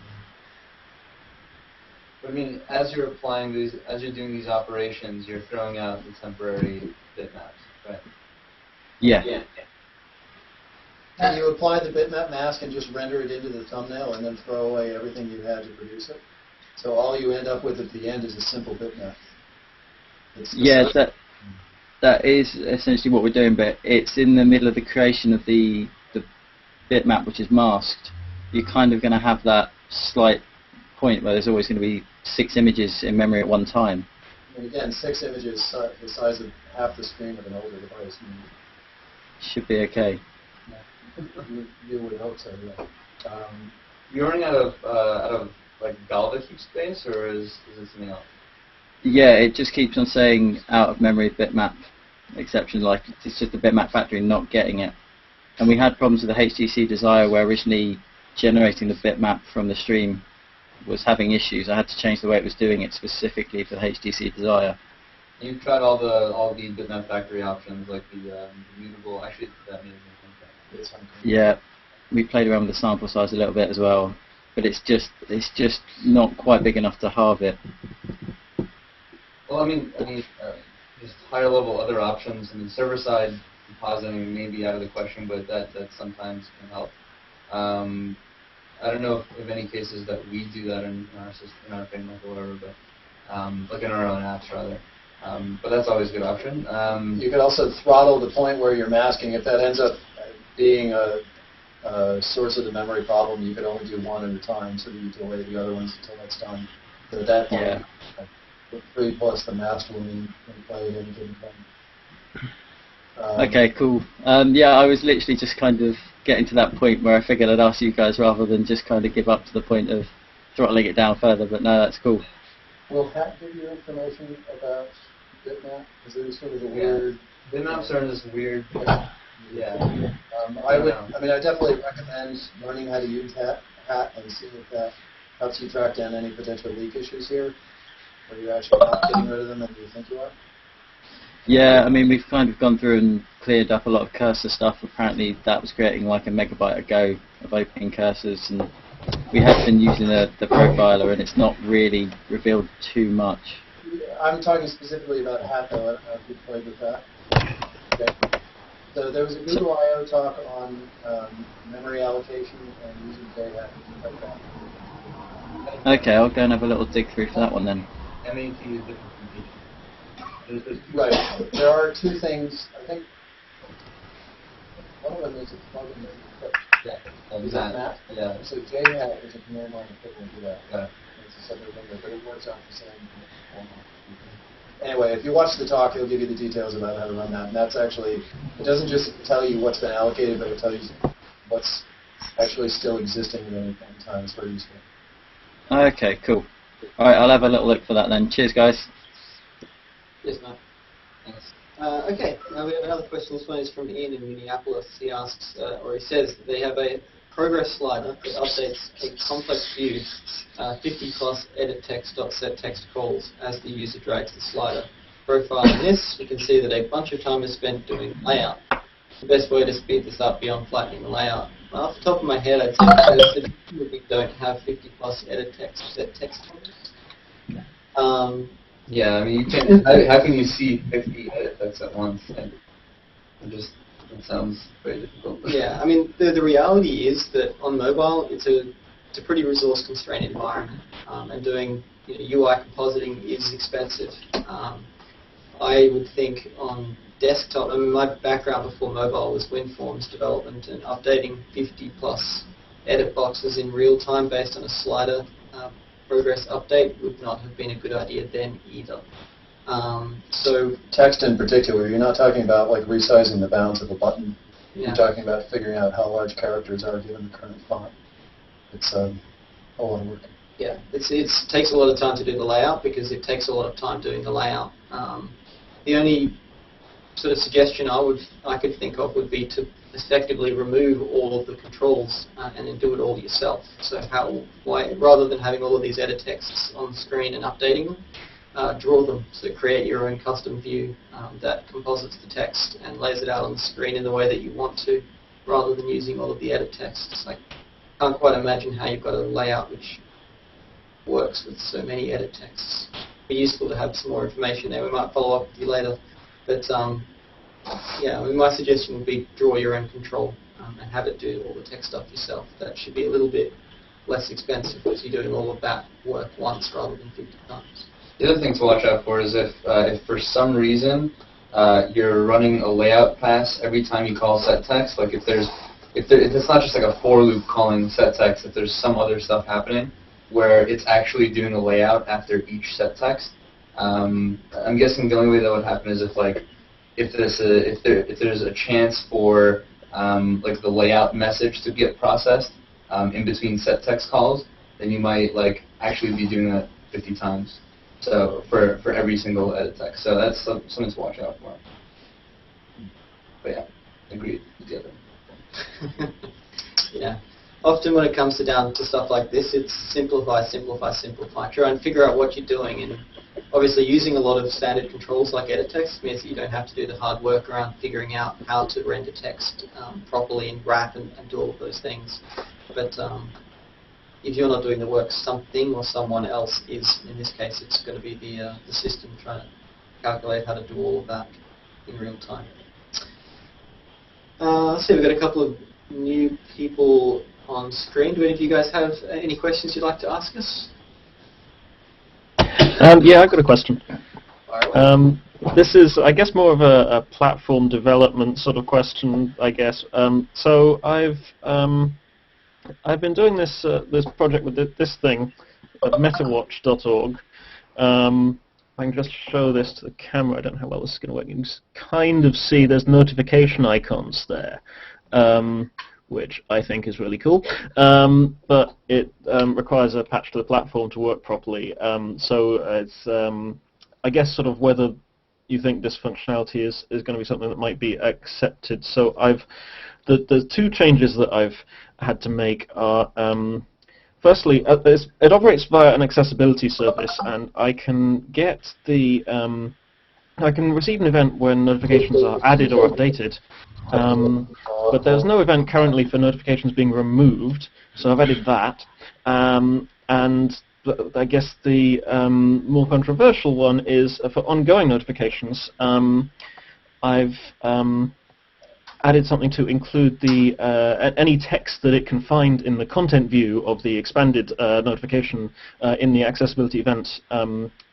But I mean, as you're doing these operations, you're throwing out the temporary bitmaps, right? Yeah. Can you apply the bitmap mask and just render it into the thumbnail and then throw away everything you had to produce it? So all you end up with at the end is a simple bitmap. Yeah, that is essentially what we're doing, but it's in the middle of the creation of the bitmap, which is masked. You're kind of going to have that slight point where there's always going to be 6 images in memory at one time. And again, 6 images the size of half the screen of an older device. Should be okay. You would hope so, yeah. You're running out of like Galva keep space, or is it something else? Yeah, it just keeps on saying out of memory bitmap exception, like it's just the bitmap factory not getting it. And we had problems with the HTC Desire where originally generating the bitmap from the stream was having issues. I had to change the way it was doing it specifically for the HTC Desire. You've tried all the bitmap factory options, like the mutable. Actually, that means Yeah, we played around with the sample size a little bit as well, but it's just not quite big enough to halve it. Well, I mean, just higher level other options. I mean, server side compositing may be out of the question, but that sometimes can help. I don't know if any cases that we do that in our system, in our framework or whatever, but like in our own apps rather. But that's always a good option. You can also throttle the point where you're masking. If that ends up being a source of the memory problem, you could only do one at a time, so that you delay the other ones until that's done. So at that point, 3 plus the mask will mean play at any given time. Okay, cool. Yeah, I was literally just kind of getting to that point where I figured I'd ask you guys rather than just kind of give up to the point of throttling it down further, but no, that's cool. Will Hat give you information about bitmap? Is there sort of a weird... Bitmaps are this weird... Yeah. I definitely recommend learning how to use Hat and see if that helps you track down any potential leak issues here, or you're actually not getting rid of them as you think you are. Yeah, I mean, we've kind of gone through and cleared up a lot of cursor stuff. Apparently that was creating like a megabyte a go of opening cursors, and we have been using the profiler, and it's not really revealed too much. I'm talking specifically about Hat, though. I don't know if you've played with that. Okay. So there was a Google I/O talk on memory allocation and using J-Hat and things like that. Okay, I'll go and have a little dig through for that one then. MAT is different from T. Right. There are two things, I think. One of them is a plugin that is that Matt. Yeah. So J-Hat is a command line equivalent to that. Yeah. It's a separate window, but it works out the same. Anyway, if you watch the talk, he'll give you the details about how to run that. And that's actually, it doesn't just tell you what's been allocated, but it tells you what's actually still existing at any point in time. It's very useful. Okay, cool. Alright, I'll have a little look for that then. Cheers, guys. Yes, Matt. Thanks. Okay, now we have another question. This one is from Ian in Minneapolis. He asks, or he says, that they have a progress slider that updates a complex view, 50 plus edit text.set text calls as the user drags the slider. Profiling this, you can see that a bunch of time is spent doing layout. The best way to speed this up beyond flattening the layout. Well, off the top of my head, I'd say that we don't have 50 plus edit text.set text calls. Yeah, I mean, you can't, how can you see 50 edit text at once? And it sounds very difficult. Yeah, I mean, the reality is that on mobile, it's a pretty resource-constrained environment, and doing UI compositing is expensive. I would think on desktop, I mean, my background before mobile was WinForms development, and updating 50-plus edit boxes in real time based on a slider progress update would not have been a good idea then either. So text in particular, you're not talking about like resizing the bounds of a button. Yeah. You're talking about figuring out how large characters are given the current font. It's a lot of work. Yeah, it takes a lot of time to do the layout because it takes a lot of time doing the layout. The only sort of suggestion I could think of would be to effectively remove all of the controls and then do it all yourself. So rather than having all of these edit texts on the screen and updating them, draw them. So create your own custom view that composites the text and lays it out on the screen in the way that you want to, rather than using all of the edit texts. I can't quite imagine how you've got a layout which works with so many edit texts. It'd be useful to have some more information there. We might follow up with you later. But yeah, I mean, my suggestion would be draw your own control and have it do all the text stuff yourself. That should be a little bit less expensive because you're doing all of that work once rather than 50 times. The other thing to watch out for is if for some reason you're running a layout pass every time you call set text, like if it's not just like a for loop calling set text, if there's some other stuff happening where it's actually doing a layout after each set text, I'm guessing the only way that would happen is if there's a chance for like the layout message to get processed in between set text calls, then you might like actually be doing that 50 times. So for every single edit text. So that's something to watch out for. But yeah, agreed with the other. Yeah. Often when it comes down to stuff like this, it's simplify, simplify, simplify. Try and figure out what you're doing. And obviously using a lot of standard controls like edit text means that you don't have to do the hard work around figuring out how to render text properly and wrap and do all of those things. But if you're not doing the work, something or someone else is. In this case, it's going to be the system trying to calculate how to do all of that in real time. Let's see, we've got a couple of new people on screen. Do any of you guys have any questions you'd like to ask us? Yeah, I've got a question. This is, I guess, more of a platform development sort of question, I guess. So I've been doing this project with this thing at metawatch.org. I can just show this to the camera. I don't know how well this is going to work. You can kind of see there's notification icons there, which I think is really cool. But it requires a patch to the platform to work properly. So it's, I guess, sort of whether you think this functionality is going to be something that might be accepted. So the two changes that I've had to make are, firstly, it operates via an accessibility service, and I can get I can receive an event when notifications are added or updated, but there's no event currently for notifications being removed, so I've added that. And I guess the more controversial one is for ongoing notifications. I've added something to include any text that it can find in the content view of the expanded notification in the accessibility event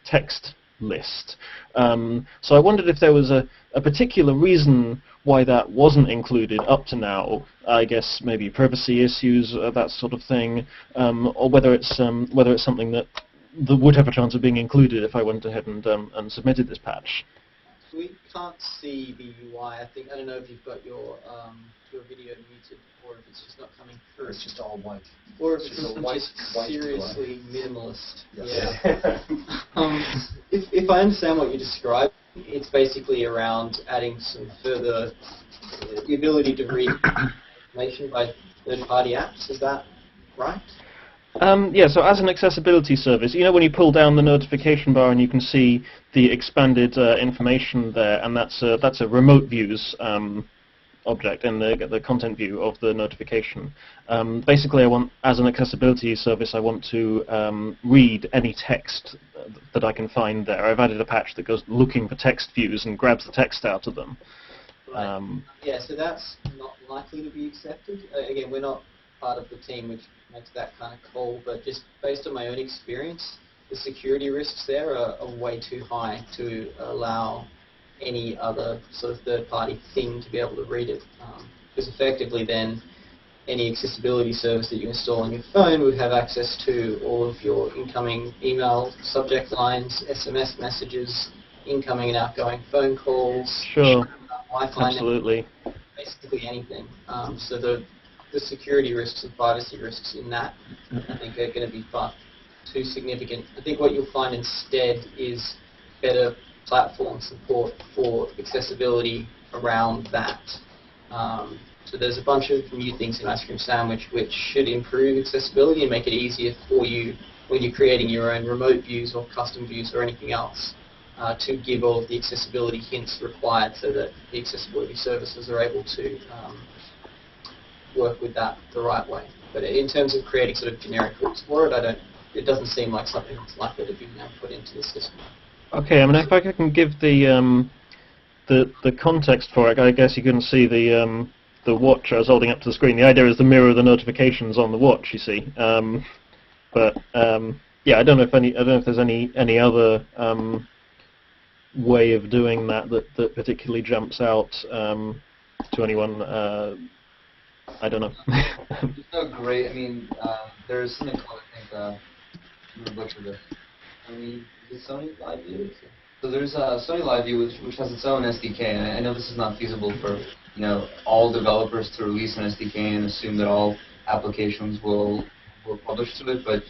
text list. So I wondered if there was a particular reason why that wasn't included up to now. I guess maybe privacy issues, that sort of thing, or whether it's something that would have a chance of being included if I went ahead and submitted this patch. We can't see the UI. I don't know if you've got your video muted, or if it's just not coming through. It's just all white. Or if it's just seriously minimalist. Yeah. If I understand what you described, it's basically around adding some further the ability to read information by third-party apps. Is that right? Yeah, so as an accessibility service, you know when you pull down the notification bar and you can see the expanded information there, and that's a remote views object in the content view of the notification. Basically, as an accessibility service, I want to read any text that I can find there. I've added a patch that goes looking for text views and grabs the text out of them. Right. Yeah, so that's not likely to be accepted. Again, we're not part of the team which makes that kind of call, but just based on my own experience, the security risks there are way too high to allow any other sort of third-party thing to be able to read it. Because effectively then, any accessibility service that you install on your phone would have access to all of your incoming email subject lines, SMS messages, incoming and outgoing phone calls, sure, Wi-Fi, absolutely, basically anything. So the security risks and privacy risks in that, I think, are going to be far too significant. I think what you'll find instead is better platform support for accessibility around that. So there's a bunch of new things in Ice Cream Sandwich which should improve accessibility and make it easier for you when you're creating your own remote views or custom views or anything else to give all of the accessibility hints required so that the accessibility services are able to work with that the right way. But in terms of creating sort of generic rules for it, it doesn't seem like something that's likely to be put into the system. Okay, I mean, if I can give the context for it, I guess you can see the watch I was holding up to the screen. The idea is to mirror the notifications on the watch, you see. But yeah, I don't know if there's any other way of doing that particularly jumps out to anyone. I don't know. It's not great. I mean, there's something called, I think, Sony Live View. So there's Sony Live View, which has its own SDK, and I know this is not feasible for all developers to release an SDK and assume that all applications will were published to it, but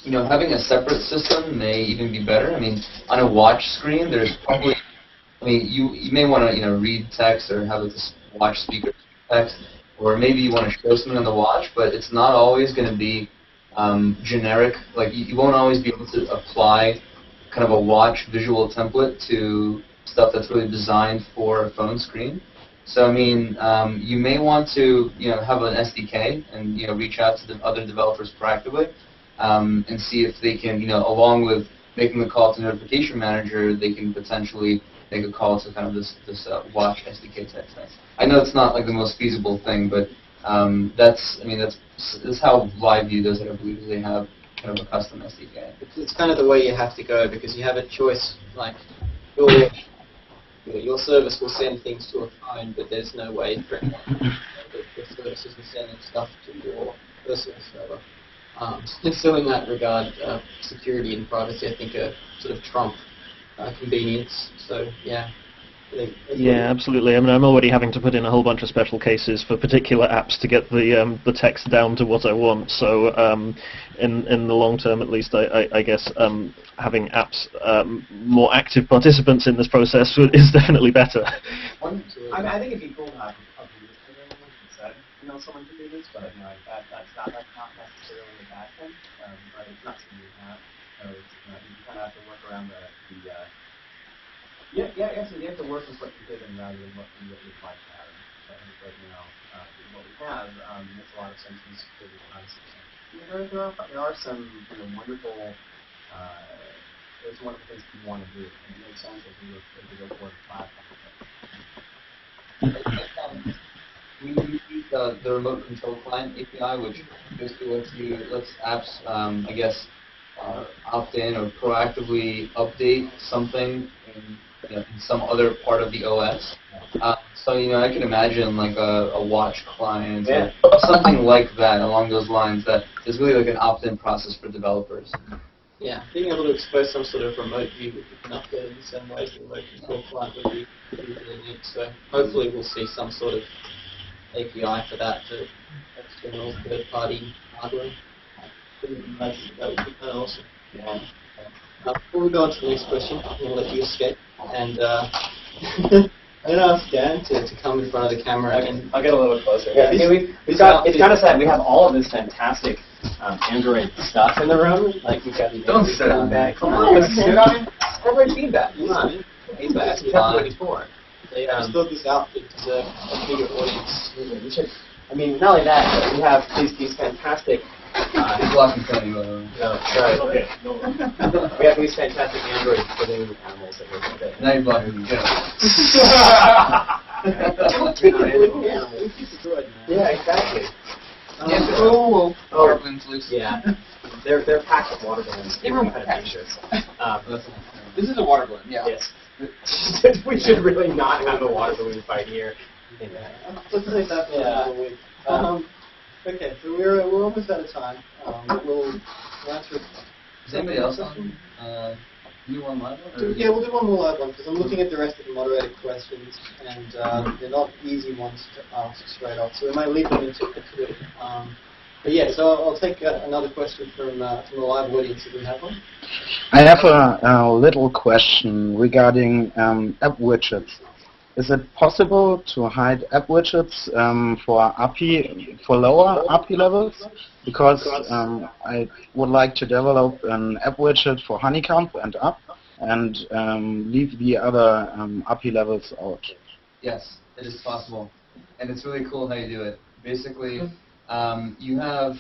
you know, having a separate system may even be better. I mean, on a watch screen, there's probably, I mean, you may want to, you know, read text or have this watch speaker text, or maybe you want to show something on the watch, but it's not always going to be generic. Like, you won't always be able to apply kind of a watch visual template to stuff that's really designed for a phone screen. So, I mean, you may want to, you know, have an SDK and, you know, reach out to the other developers proactively and see if they can, you know, along with making the call to notification manager, they can potentially make a call to kind of this watch SDK type thing. I know it's not like the most feasible thing, but that's how LiveView does it. I believe they have kind of a custom SDK. It's kind of the way you have to go, because you have a choice. Like your service will send things to a phone, but there's no way for the services to send stuff to your personal server. So in that regard, security and privacy, I think, are sort of trump convenience. So yeah. Yeah, absolutely. I mean, I'm already having to put in a whole bunch of special cases for particular apps to get the text down to what I want. So in the long term, at least, I guess having apps more active participants in this process is definitely better. I mean, I think it'd be cool to have a view instead. You know, someone can do this, but you know, that's not necessarily a bad thing. But it's not something you have. So it's, you kind of have to work around the you have to work with what you're given rather than what you'd like to have. So I think right now, what we have makes a lot of sense from a security concept. There are some wonderful there's wonderful things you want to do, and it makes sense if you go for the platform. We use the remote control client API, which basically lets apps, I guess, opt in or proactively update something in some other part of the OS. So, you know, I can imagine like a watch client or something like that along those lines that is really like an opt-in process for developers. Yeah, being able to expose some sort of remote view that you can update in the same way to the remote control client would be really neat. So hopefully we'll see some sort of API for that to external third-party hardware. That would be kind of awesome. Yeah. Before we go on to the next question, I'm going to let you escape. And I'm going to ask Dan to come in front of the camera. And I'll get a little closer. Yeah, it's kind of sad. We have all of this fantastic Android stuff in the room. Like we've got the Don't sit on that. Come on, let's sit on it. Android feedback. Come on. Feedback. You have to wait for it. I just thought this outfit deserved a bigger audience. I mean, not only that, but we have these fantastic. Blocking from you. No, right. Okay. No. We have these fantastic Android living animals that we're going to. Now you're blocking me. Yeah, exactly. Water balloons loose. Yeah. They're packed with water balloons. They were kind of dangerous. This is a water balloon, yeah. Yes. We should really not have a water balloon fight here. Let's say that for another week. Okay, so we're almost out of time. We'll answer. Is anybody else on? Do one live one? Yeah, we'll do one more live one because I'm looking at the rest of the moderated questions, and they're not easy ones to ask straight off. So we might leave them into it. But yeah, so I'll take another question from the live audience if we have one. I have a little question regarding app widgets. Is it possible to hide app widgets for lower API levels? Because I would like to develop an app widget for Honeycomb and up, and leave the other API levels out. Yes, it is possible, and it's really cool how you do it. Basically, you have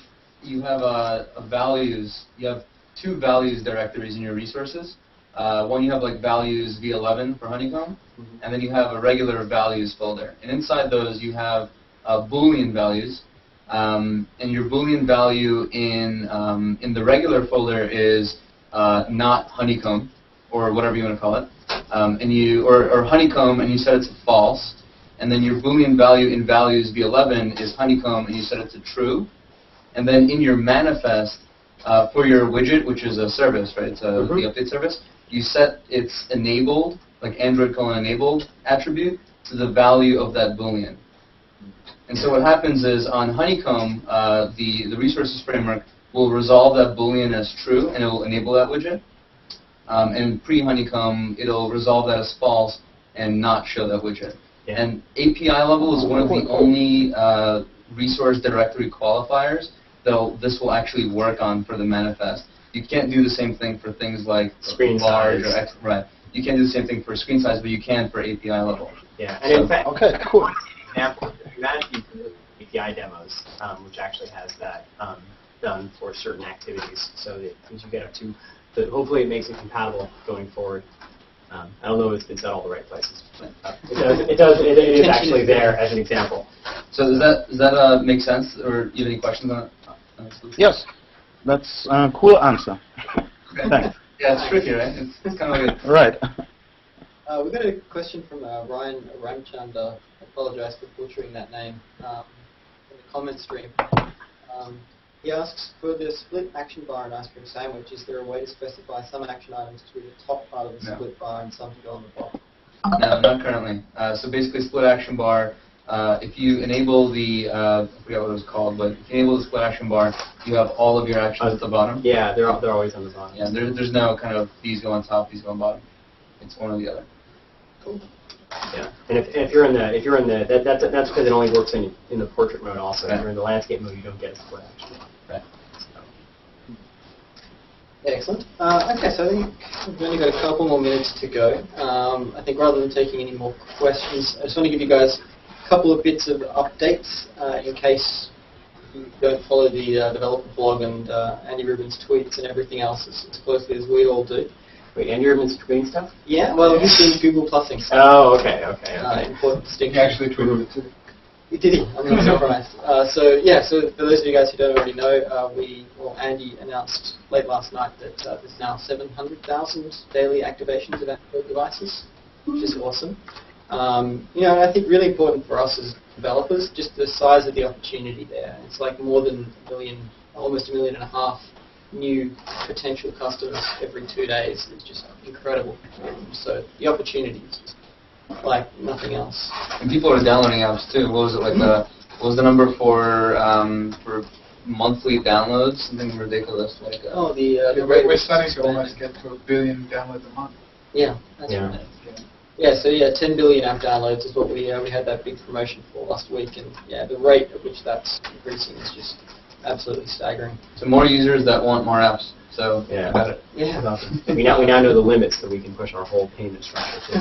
values. You have two values directories in your resources. One you have like values v11 for Honeycomb, and then you have a regular values folder. And inside those you have Boolean values, and your Boolean value in the regular folder is not Honeycomb, or whatever you want to call it, or Honeycomb, and you set it to false. And then your Boolean value in values v11 is Honeycomb, and you set it to true. And then in your manifest for your widget, which is a service, right? It's the update service. You set its enabled, like Android::enabled attribute to the value of that Boolean. And so what happens is on Honeycomb, the resources framework will resolve that Boolean as true, and it will enable that widget. And pre-Honeycomb, it'll resolve that as false and not show that widget. Yeah. And API level is one of the only resource directory qualifiers that this will actually work on for the manifest. You can't do the same thing for things like screen large size. or right. You can't do the same thing for screen size, but you can for API level. Yeah, and in fact, okay, cool. Example, Humanity API demos, which actually has that done for certain activities, so that as you get up to, that hopefully it makes it compatible going forward. I don't know if it's at all the right places, but it is actually there as an example. So does that make sense, or you have any questions on it? Yes, that's a cool answer. Thanks. Yeah, it's tricky, right? It's kind of like right. We've got a question from Ryan Ramchanda. I apologize for butchering that name in the comment stream. He asks, for the split action bar and ice cream sandwich, is there a way to specify some action items to the top part of the split bar and some to go on the bottom? No, not currently. So basically, split action bar, if you enable the, I forget what it was called, but if you enable the split action bar, you have all of your actions at the bottom. Yeah, they're always on the bottom. Yeah, there's no kind of these go on top, these go on bottom. It's one or the other. Cool. Yeah, and if you're in the that's because it only works in the portrait mode also. If you're in the landscape mode, you don't get a split action. Right. Excellent. Okay, so I think we've only got a couple more minutes to go. I think rather than taking any more questions, I just want to give you guys a couple of bits of updates in case you don't follow the developer blog and Andy Rubin's tweets and everything else as closely as we all do. Wait, Andy Rubin's tweeting stuff? Yeah, well, he's been Google Plusing stuff. Oh, okay. Important distinction. He actually tweeted it too. Did he? I'm not surprised. So for those of you guys who don't already know, Andy announced late last night that there's now 700,000 daily activations of Android devices, which is awesome. I think really important for us as developers, just the size of the opportunity there. It's like more than a million, almost 1.5 million new potential customers every 2 days. It's just incredible. So the opportunity is just like nothing else. And people are downloading apps too. What was it like? What was the number for monthly downloads? Something ridiculous like. The rate. We're starting to almost get to 1 billion downloads a month. Yeah, that's right. Yeah, so 10 billion app downloads is what we had that big promotion for last week, and the rate at which that's increasing is just absolutely staggering. So more users that want more apps. So yeah, got it. Yeah. We now know the limits, so we can push our whole payment structure to.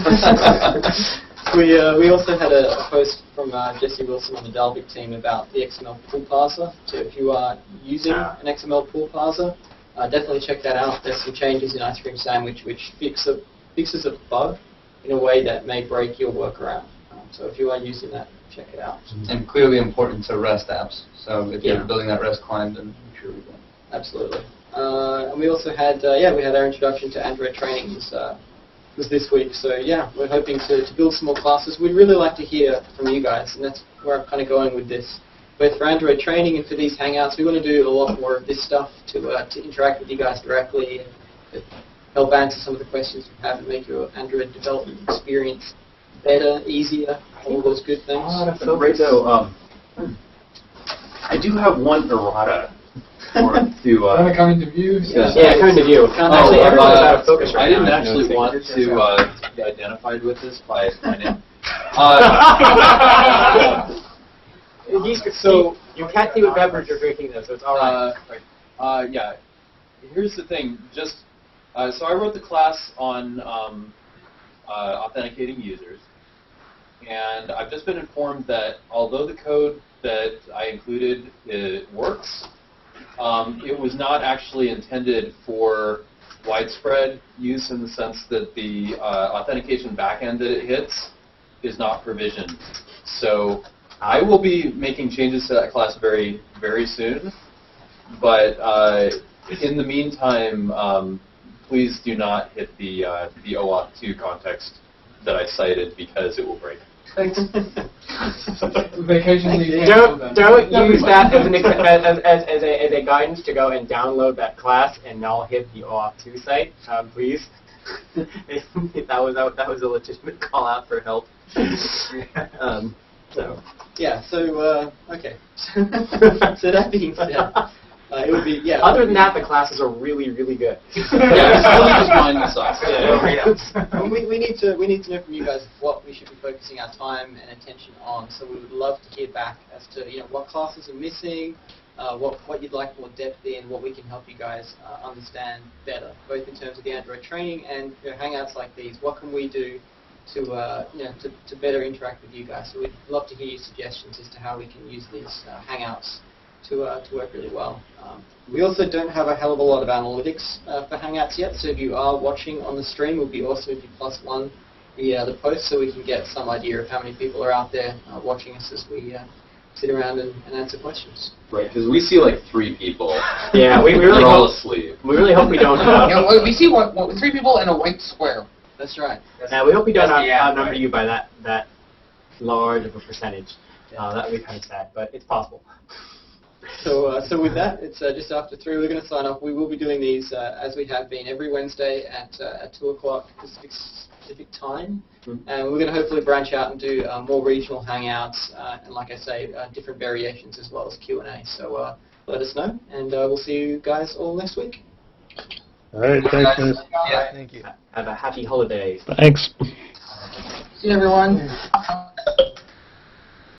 We also had a post from Jesse Wilson on the Dalvik team about the XML pool parser. So if you are using an XML pool parser, definitely check that out. There's some changes in Ice Cream Sandwich which fixes a bug in a way that may break your workaround. So if you are using that, check it out. And clearly important to REST apps. So if you're building that REST client, then make sure we do. Absolutely. And we also had we had our introduction to Android training was this week. So we're hoping to build some more classes. We'd really like to hear from you guys, and that's where I'm kind of going with this. Both for Android training and for these Hangouts, we want to do a lot more of this stuff to interact with you guys directly and help answer some of the questions you have and make your Android development experience better, easier, all those good things. Great, though. I do have one errata. Want to come into view? Yeah, come into view. Actually, everyone's out of focus right I didn't now. actually want to be identified with this by my name. So you can't see what beverage you're drinking, though, so it's all right. Yeah. Here's the thing. Just so I wrote the class on authenticating users, and I've just been informed that although the code that I included works, it was not actually intended for widespread use in the sense that the authentication backend that it hits is not provisioned. So I will be making changes to that class very, very soon. But in the meantime, please do not hit the OAuth 2 context that I cited because it will break. Thanks. Vacation leave. Don't use that as a guidance to go and download that class and now hit the OAuth 2 site, please. that was a legitimate call out for help. So yeah. So okay. So that being said, it would be Other than that, the classes are really, really good. Well, we need to know from you guys what we should be focusing our time and attention on. So we would love to hear back as to what classes are missing, what you'd like more depth in, what we can help you guys understand better, both in terms of the Android training and hangouts like these. What can we do to to better interact with you guys? So we'd love to hear your suggestions as to how we can use these hangouts to work really well. We also don't have a hell of a lot of analytics for Hangouts yet, so if you are watching on the stream, it would be awesome if you +1 the post so we can get some idea of how many people are out there watching us as we sit around and answer questions. Right, because we see like 3 people. Yeah, we really They're all hope, asleep. we really hope we don't we see 3 people in a white square. That's right. We hope we don't That's the app, outnumber right? you by that large of a percentage. That would be kind of sad, but it's possible. So with that, it's just after 3. We're going to sign off. We will be doing these as we have been every Wednesday at 2 o'clock Pacific time. And we're going to hopefully branch out and do more regional hangouts and, like I say, different variations as well as Q&A. So let us know, and we'll see you guys all next week. All right, thanks, guys. Thank you. Have a happy holiday. Thanks. See you, everyone.